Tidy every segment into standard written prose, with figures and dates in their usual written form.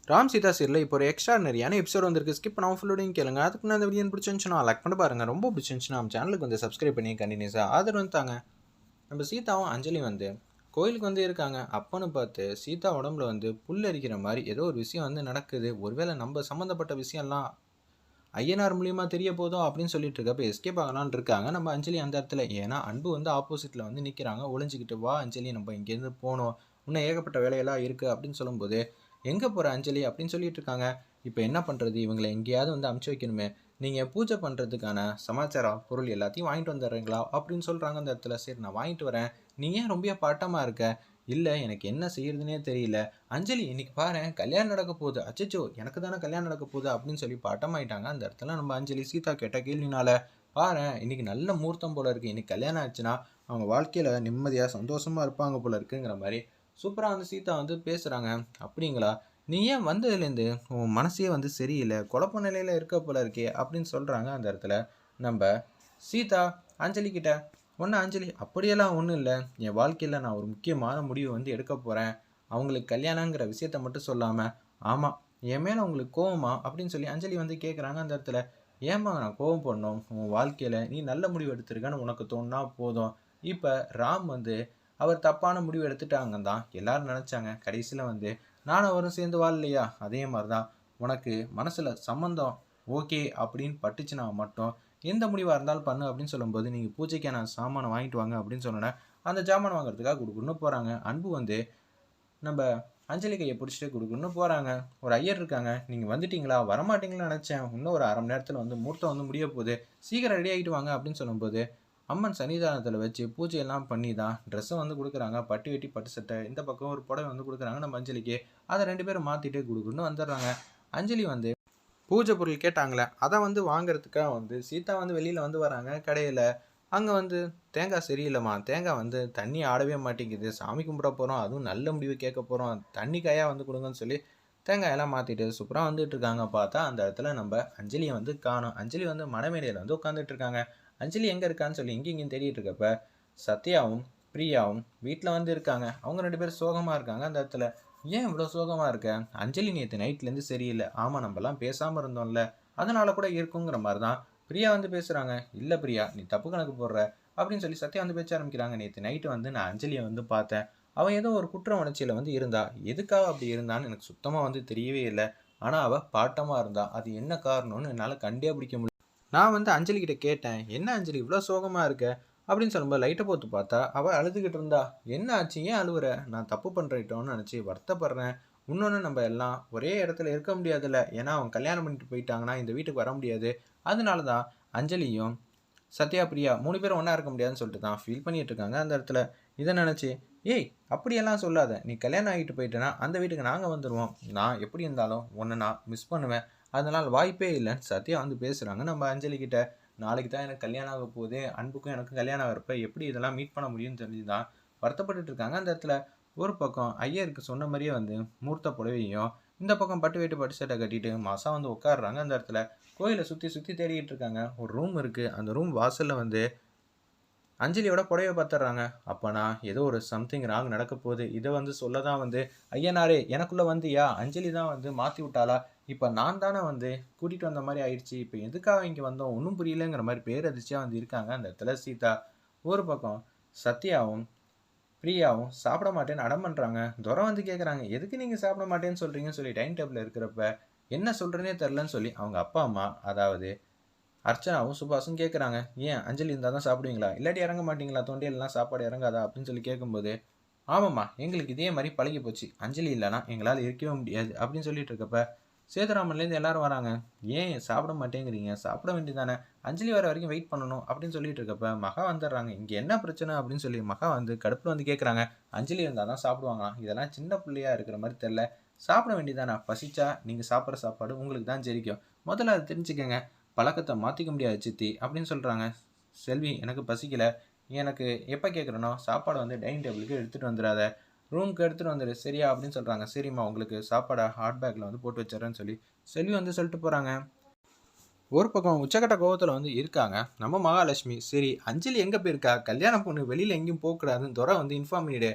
ராம் சீதா சீரியலில் இப்போ ஒரு எக்ஸ்ட்ரானரியான எபிசோட் வந்திருக்கு. ஸ்கிப் பண்ணாமல் ஃபுல்லோடையும் கேளுங்க. அதுக்கு நான் அந்த வீடியோ பிடிச்சிருந்துச்சுன்னா லைக் பண்ணி பாருங்க. ரொம்ப பிடிச்சிருந்துச்சுன்னா நம்ம சேனலுக்கு வந்து சப்ஸ்கிரைப் பண்ணி கண்டினியூஸாக ஆதரவு தாங்க. நம்ம சீதாவும் அஞ்சலி வந்து கோயிலுக்கு வந்து இருக்காங்க. அப்பன்னு பார்த்து சீதா உடம்புல வந்து புல் அரிக்கிற மாதிரி ஏதோ ஒரு விஷயம் வந்து நடக்குது. ஒருவேளை நம்ம சம்மந்தப்பட்ட விஷயம்லாம் ஐயனார் மூலியமாக தெரிய போதும் அப்படின்னு சொல்லிட்டு இருக்கப்ப எஸ்கேப் ஆகலான்னு இருக்காங்க நம்ம அஞ்சலி அந்த இடத்துல. ஏன்னா அன்பு வந்து ஆப்போசிட்டில் வந்து நிற்கிறாங்க ஒளிஞ்சிக்கிட்டு. வா அஞ்சலி, நம்ம இங்கேருந்து போகணும், இன்னும் ஏகப்பட்ட வேலையெல்லாம் இருக்குது அப்படின்னு சொல்லும்போது எங்கே போகிற அஞ்சலி அப்படின்னு சொல்லிட்டு இருக்காங்க. இப்போ என்ன பண்ணுறது, இவங்களை எங்கேயாவது வந்து அமுச்சு வைக்கணுமே, நீங்கள் பூஜை பண்ணுறதுக்கான சமாச்சாரம் பொருள் எல்லாத்தையும் வாங்கிட்டு வந்துடுறீங்களா அப்படின்னு சொல்கிறாங்க அந்த இடத்துல. சரி நான் வாங்கிட்டு வரேன், நீ ஏன் ரொம்ப பாட்டமாக இருக்க? இல்லை எனக்கு என்ன செய்யறதுனே தெரியல அஞ்சலி, இன்னைக்கு பாரு கல்யாணம் நடக்க போகுது. அச்சச்சோ, எனக்கு தானே கல்யாணம் நடக்க போகுது அப்படின்னு சொல்லி பாட்டமாயிட்டாங்க அந்த இடத்துல நம்ம அஞ்சலி. சீதா கேட்ட கேள்வினால பாரு இன்னைக்கு நல்ல முகூர்த்தம் போல இருக்கு, இன்னைக்கு கல்யாணம் ஆச்சுன்னா அவங்க வாழ்க்கையில நிம்மதியா சந்தோஷமா இருப்பாங்க போல இருக்குங்கிற மாதிரி சூப்பரா வந்து சீதா வந்து பேசுறாங்க. அப்படிங்களா, நீ ஏன் வந்ததுலேருந்து உன் மனசே வந்து சரியில்லை, குழப்ப நிலையில இருக்க போல இருக்கே அப்படின்னு சொல்றாங்க அந்த இடத்துல நம்ம சீதா அஞ்சலி கிட்ட. ஒன்று அஞ்சலி, அப்படியெல்லாம் ஒன்றும் இல்லை, என் வாழ்க்கையில் நான் ஒரு முக்கியமான முடிவு வந்து எடுக்க போகிறேன். அவங்களுக்கு கல்யாணங்கிற விஷயத்த மட்டும் சொல்லாமல், ஆமாம் என் மேலே உங்களுக்கு கோவமா அப்படின்னு சொல்லி அஞ்சலி வந்து கேட்குறாங்க அந்த இடத்துல. ஏம்மா நான் கோவம் பண்ணோம், உன் வாழ்க்கையில் நீ நல்ல முடிவு எடுத்திருக்கன்னு உனக்கு தோணுனா போதும். இப்போ ராம் வந்து அவர் தப்பான முடிவு எடுத்துட்டாங்க தான் எல்லாரும் நினச்சாங்க. கடைசியில் வந்து நானும் அவரும் சேர்ந்து வாழலையா, அதே மாதிரி தான் உனக்கு மனசில் சம்மந்தம் ஓகே அப்படின்னு பட்டுச்சுன்னா மட்டும் எந்த முடிவாக இருந்தாலும் பண்ணு அப்படின்னு சொல்லும்போது, நீங்கள் பூஜைக்கான சாமானை வாங்கிட்டு வாங்க அப்படின்னு சொன்னோன்னே அந்த ஜாமான் வாங்குறதுக்காக கொடுக்கணும்னு போகிறாங்க. அன்பு வந்து நம்ம அஞ்சலி கையை பிடிச்சிட்டு கொடுக்கணும்னு போகிறாங்க. ஒரு ஐயர் இருக்காங்க, நீங்கள் வந்துட்டீங்களா, வரமாட்டீங்களான்னு நினச்சேன், இன்னும் ஒரு 1/2 மணி நேரத்தில் வந்து முகூர்த்தம் வந்து முடிய போகுது, சீக்கிரம் ரெடி ஆகிட்டு வாங்க அப்படின்னு சொல்லும்போது அம்மன் சன்னிதானத்தில் வச்சு பூஜையெல்லாம் பண்ணி தான் ட்ரெஸ்ஸை வந்து கொடுக்குறாங்க. பட்டு வெட்டி பட்டு சட்டை, இந்த பக்கம் ஒரு புடவை வந்து கொடுக்குறாங்க நம்ம அஞ்சலிக்கு. அதை 2 பேரும் மாற்றிட்டு கொடுக்குன்னு வந்துடுறாங்க. அஞ்சலி வந்து பூஜை பொருள் கேட்டாங்களே அதை வந்து வாங்குறதுக்காக வந்து சீதா வந்து வெளியில் வந்து வராங்க கடையில். அங்கே வந்து தேங்காய் சரியில்லைம்மா, தேங்காய் வந்து தண்ணி ஆடவே மாட்டேங்குது, சாமி கும்பிட போகிறோம், அதுவும் நல்ல முடிவு கேட்க போகிறோம், தண்ணி காயாக வந்து கொடுங்கன்னு சொல்லி தேங்காயெல்லாம் மாற்றிட்டு சூப்பராக வந்துட்டு இருக்காங்க. பார்த்தா அந்த இடத்துல நம்ம அஞ்சலியை வந்து காணும். அஞ்சலி வந்து மணமேடையில் வந்து உட்காந்துட்டு இருக்காங்க. அஞ்சலி எங்கே இருக்கான்னு சொல்லி இங்கேயும் தேடிட்டு இருக்கப்ப சத்யாவும் பிரியாவும் வீட்டில் வந்து இருக்காங்க. அவங்க 2 பேரும் சோகமாக இருக்காங்க அந்த இடத்துல. ஏன் இவ்வளோ சோகமாக இருக்க? அஞ்சலி நேற்று நைட்லேருந்து சரியில்லை. ஆமாம் நம்மலாம் பேசாமல் இருந்தோம்ல, அதனால கூட இருக்குங்கிற மாதிரி தான் பிரியா வந்து பேசுகிறாங்க. இல்லை பிரியா, நீ தப்பு கணக்கு போடுற அப்படின்னு சொல்லி சத்யா வந்து பேச ஆரம்பிக்கிறாங்க. நேற்று நைட்டு வந்து நான் அஞ்சலியை வந்து பார்த்தேன், அவன் ஏதோ ஒரு குற்ற உணர்ச்சியில் வந்து இருந்தா. எதுக்காக அப்படி இருந்தான்னு எனக்கு சுத்தமாக வந்து தெரியவே இல்லை. ஆனால் அவள் பாட்டமாக இருந்தா. அது என்ன காரணம்னு என்னால் கண்டே பிடிக்க முடியல. நான் வந்து அஞ்சலி கிட்ட கேட்டேன், என்ன அஞ்சலி இவ்வளோ சோகமாக இருக்க அப்படின்னு சொல்லும்போது லைட்டை போட்டு பார்த்தா அவள் அழுதுகிட்டு இருந்தா. என்ன ஆச்சு, ஏன் அழுவுற? நான் தப்பு பண்ணுறேட்டோன்னு நினச்சி வருத்தப்படுறேன். இன்னொன்று, நம்ம எல்லாம் ஒரே இடத்துல இருக்க முடியாதுல்ல, ஏன்னா அவங்க கல்யாணம் பண்ணிட்டு போயிட்டாங்கன்னா இந்த வீட்டுக்கு வர முடியாது. அதனால தான் அஞ்சலியும் சத்யா பிரியா 3 பேரும் ஒன்றா இருக்க முடியாதுன்னு சொல்லிட்டு தான் ஃபீல் பண்ணிட்டு இருக்காங்க அந்த இடத்துல. இதை நினச்சி, ஏய் அப்படியெல்லாம் சொல்லாத, நீ கல்யாணம் ஆகிட்டு போயிட்டேன்னா அந்த வீட்டுக்கு நாங்கள் வந்துடுவோம், நான் எப்படி இருந்தாலும் உன்னை நான் மிஸ் பண்ணுவேன், அதனால் வாய்ப்பே இல்லைன்னு சத்யா வந்து பேசுகிறாங்க நம்ம அஞ்சலி கிட்ட. நாளைக்கு தான் எனக்கு கல்யாணம் ஆக போகுது, அன்புக்கும் எனக்கும் கல்யாணம் ஆகிறப்ப எப்படி இதெல்லாம் மீட் பண்ண முடியும்னு தெரிஞ்சு தான் வருத்தப்பட்டுட்டு இருக்காங்க அந்த இடத்துல. ஒரு பக்கம் ஐயருக்கு சொன்ன மாதிரியே வந்து மூர்த்த புடவையும் இந்த பக்கம் பட்டு வேட்டு பட்டு சட்டை கட்டிட்டு மாதம் வந்து உட்காடுறாங்க அந்த இடத்துல. கோயிலை சுற்றி சுற்றி தேடிட்டு இருக்காங்க. ஒரு ரூம் இருக்குது, அந்த ரூம் வாசலில் வந்து அஞ்சலியோட புடவைய பார்த்துட்றாங்க. அப்போனா ஏதோ ஒரு சம்திங் ராங் நடக்க போகுது. இதை வந்து சொல்ல தான் வந்து, ஐயனாரே எனக்குள்ளே வந்தியா, அஞ்சலி தான் வந்து மாற்றி விட்டாளா, இப்போ நான் தானே வந்து கூட்டிகிட்டு வந்த மாதிரி ஆயிடுச்சு, இப்போ எதுக்காக இங்கே வந்தோம் ஒன்றும் புரியலங்கிற மாதிரி பேரதிர்ச்சியாக வந்து இருக்காங்க அந்த இடத்துல சீதா. ஒரு பக்கம் சத்யாவும் பிரியாவும் சாப்பிட மாட்டேன்னு அடம் பண்ணுறாங்க. துரை வந்து கேட்குறாங்க, எதுக்கு நீங்கள் சாப்பிட மாட்டேன்னு சொல்கிறீங்கன்னு சொல்லி டைனிங் டேபிளில் இருக்கிறப்ப என்ன சொல்கிறேனே தெரிலன்னு சொல்லி அவங்க அப்பா அம்மா, அதாவது அர்ச்சனாவும் சுபாஷும் கேட்குறாங்க, ஏன் அஞ்சலி இருந்தால் தான் சாப்பிடுவீங்களா, இல்லாட்டி இறங்க மாட்டீங்களா, தொண்டையிலலாம் சாப்பாடு இறங்காதா அப்படின்னு சொல்லி கேட்கும்போது, ஆமாம்மா எங்களுக்கு இதே மாதிரி பழகி போச்சு, அஞ்சலி இல்லைனா எங்களால் இருக்கவே முடியாது அப்படின்னு சொல்லிட்டு இருக்கப்ப சேதுராமன்லேருந்து எல்லாரும் வராங்க. ஏன் சாப்பிட மாட்டேங்கிறீங்க, சாப்பிட வேண்டியதானே, அஞ்சலி வர வரைக்கும் வெயிட் பண்ணணும் அப்படின்னு சொல்லிட்டு இருக்கப்ப மகா வந்துடுறாங்க. இங்கே என்ன பிரச்சனை அப்படின்னு சொல்லி மகா வந்து கடுப்பில் வந்து கேட்குறாங்க. அஞ்சலி இருந்தால் தான் சாப்பிடுவாங்களாம், இதெல்லாம் சின்ன பிள்ளையா இருக்கிற மாதிரி தெரில, சாப்பிட வேண்டியதானே, பசிச்சா நீங்கள் சாப்பிட்ற சாப்பாடு உங்களுக்கு தான் ஜெரிக்கும், முதல்ல அதை தெரிஞ்சுக்கங்க, பழக்கத்தை மாற்றிக்க முடியாது சித்தி அப்படின்னு சொல்கிறாங்க. செல்வி, எனக்கு பசிக்கல, எனக்கு எப்போ கேட்குறனோ சாப்பாடை வந்து டைனிங் டேபிளுக்கு எடுத்துகிட்டு வந்துடாத, ரூமுக்கு எடுத்துகிட்டு வந்துடு சரியா அப்படின்னு சொல்கிறாங்க. சரிம்மா, உங்களுக்கு சாப்பாடை ஹாட் பேக்கில் வந்து போட்டு வச்சிடறேன்னு சொல்லி செல்வி வந்து சொல்லிட்டு போகிறாங்க. ஒரு பக்கம் உச்சக்கட்ட கோவத்தில் வந்து இருக்காங்க நம்ம மகாலட்சுமி. சரி அஞ்சலி எங்கே போயிருக்கா, கல்யாண பொண்ணு வெளியில் எங்கேயும் போகக்கூடாதுன்னு துறை வந்து இன்ஃபார்ம் பண்ணிவிடு,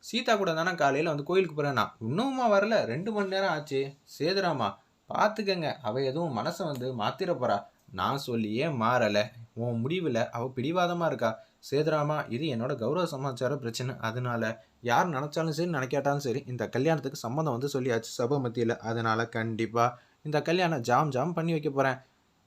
சீதா கூட தானே காலையில் வந்து கோயிலுக்கு போகிறேன். நான் இன்னுமா வரல, 2 மணி நேரம் ஆச்சு. சேதுராமா பார்த்துக்கங்க, அவள் எதுவும் மனசை வந்து மாத்திர போறா. நான் சொல்லியே மாறலை, உன் முடிவில் அவள் பிடிவாதமாக இருக்கா. சேதுராமா, இது என்னோட கௌரவ சமாச்சார பிரச்சனை. அதனால யார் நினச்சாலும் சரி நினைக்காட்டாலும் சரி இந்த கல்யாணத்துக்கு சம்மந்தம் வந்து சொல்லியாச்சு சபை மத்தியில். அதனால கண்டிப்பாக இந்த கல்யாணம் ஜாம் ஜாம் பண்ணி வைக்க போகிறேன்.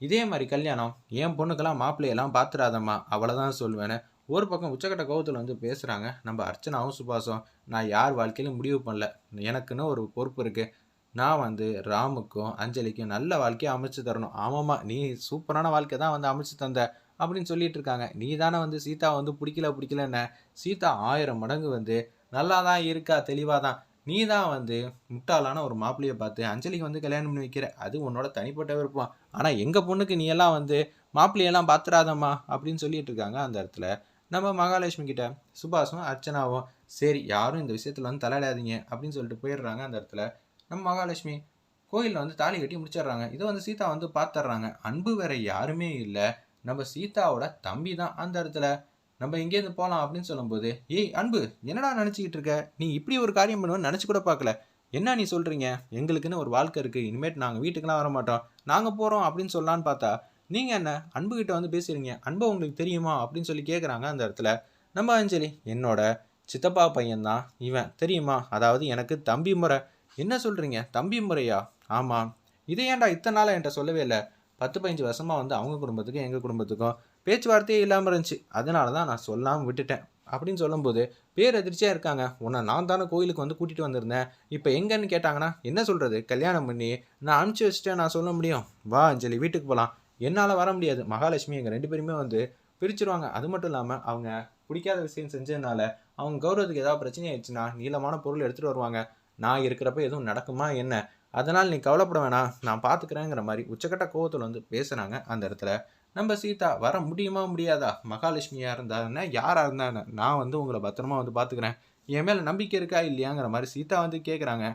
இதே மாதிரி கல்யாணம் என் பொண்ணுக்கெல்லாம் மாப்பிள்ளையெல்லாம் பார்த்துடாதம்மா, அவ்வளோதான் சொல்வேன்னு ஒரு பக்கம் உச்சக்கட்ட கோவத்தில் வந்து பேசுகிறாங்க நம்ம அர்ச்சனாவும் சுபாஷும். நான் யார் வாழ்க்கையிலும் முடிவு பண்ணல, எனக்குன்னு ஒரு பொறுப்பு இருக்குது. நான் வந்து ராமுக்கும் அஞ்சலிக்கும் நல்ல வாழ்க்கையை அமைச்சு தரணும். ஆமாம்மா, நீ சூப்பரான வாழ்க்கை தான் வந்து அமைச்சு தந்த அப்படின்னு சொல்லிட்டு இருக்காங்க. நீ தானே வந்து சீதா வந்து பிடிக்கலன்னு. சீதா 1000 மடங்கு வந்து நல்லா தான் இருக்கா, தெளிவாக தான். நீ தான் வந்து முட்டாளான ஒரு மாப்பிள்ளையை பார்த்து அஞ்சலிக்கு வந்து கல்யாணம் பண்ணி வைக்கிற. அது உன்னோட தனிப்பட்ட விருப்பம். ஆனால் எங்கள் பொண்ணுக்கு நீ எல்லாம் வந்து மாப்பிள்ளையெல்லாம் பார்த்துடாதம்மா அப்படின்னு சொல்லிட்டு இருக்காங்க. அந்த இடத்துல நம்ம மகாலட்சுமி கிட்ட சுபாஷும் அர்ச்சனாவும் சரி யாரும் இந்த விஷயத்தில் வந்து தலையிடாதீங்க அப்படின்னு சொல்லிட்டு போயிடுறாங்க. அந்த இடத்துல நம்ம மகாலட்சுமி கோயிலில் வந்து தாலி கட்டி முடிச்சிடுறாங்க. இதை வந்து சீதா வந்து பார்த்துட்றாங்க. அன்பு வேற யாருமே இல்லை, நம்ம சீதாவோட தம்பி தான். அந்த இடத்துல நம்ம இங்கேருந்து போகலாம் அப்படின்னு சொல்லும்போது, ஏய் அன்பு, என்னடா நினச்சிக்கிட்டு இருக்க, நீ இப்படி ஒரு காரியம் பண்ணுவேன்னு நினச்சி கூட பார்க்கல. என்ன நீ சொல்கிறீங்க, எங்களுக்குன்னு ஒரு வாழ்க்கை இருக்குது, இனிமேட்டு நாங்கள் வீட்டுக்கெல்லாம் வர மாட்டோம், நாங்கள் போகிறோம் அப்படின்னு சொல்லலான்னு பார்த்தா நீங்கள் என்ன அன்புகிட்ட வந்து பேசுகிறீங்க, அன்பு உங்களுக்கு தெரியுமா அப்படின்னு சொல்லி கேட்குறாங்க. அந்த இடத்துல நம்ம அஞ்சலி, என்னோட சித்தப்பா பையன்தான் இவன் தெரியுமா, அதாவது எனக்கு தம்பி முறை. என்ன சொல்கிறீங்க, தம்பி முறையா? ஆமாம். இதை ஏன்டா இத்தனை நாளாக என்கிட்ட சொல்லவே இல்லை? 10-15 வருஷமாக வந்து அவங்க குடும்பத்துக்கும் எங்கள் குடும்பத்துக்கும் பேச்சுவார்த்தையே இல்லாமல் இருந்துச்சு, அதனால தான் நான் சொல்லாமல் விட்டுட்டேன் அப்படின்னு சொல்லும்போது பேரதிர்ச்சியாக இருக்காங்க. உன்னை நான் தானே கோயிலுக்கு வந்து கூட்டிகிட்டு வந்திருந்தேன், இப்போ எங்கன்னு கேட்டாங்கன்னா என்ன சொல்கிறது, கல்யாணம் பண்ணி நான் அனுப்பிச்சி வச்சுட்டேன் நான் சொல்ல முடியும். வா அஞ்சலி வீட்டுக்கு போகலாம். என்னால் வர முடியாது, மகாலட்சுமி எங்கள் 2 பேருமே வந்து பிரிச்சுருவாங்க. அது மட்டும் இல்லாமல் அவங்க பிடிக்காத விஷயம் செஞ்சதுனால அவங்க கௌரவத்துக்கு ஏதாவது பிரச்சனை ஆயிடுச்சுன்னா நீளமான பொருள் எடுத்துகிட்டு வருவாங்க. நான் இருக்கிறப்ப எதுவும் நடக்குமா என்ன, அதனால் நீ கவலைப்பட வேணாம், நான் பார்த்துக்கிறேங்கிற மாதிரி உச்சக்கட்ட கோவத்தில் வந்து பேசுகிறாங்க. அந்த இடத்துல நம்ம சீதா, வர முடியுமா முடியாதா, மகாலட்சுமியாக இருந்தாருன்னா யாராக இருந்தாங்க, நான் வந்து உங்களை பத்திரமா வந்து பார்த்துக்கிறேன், என் மேலே நம்பிக்கை இருக்கா இல்லையாங்கிற மாதிரி சீதா வந்து கேட்குறாங்க.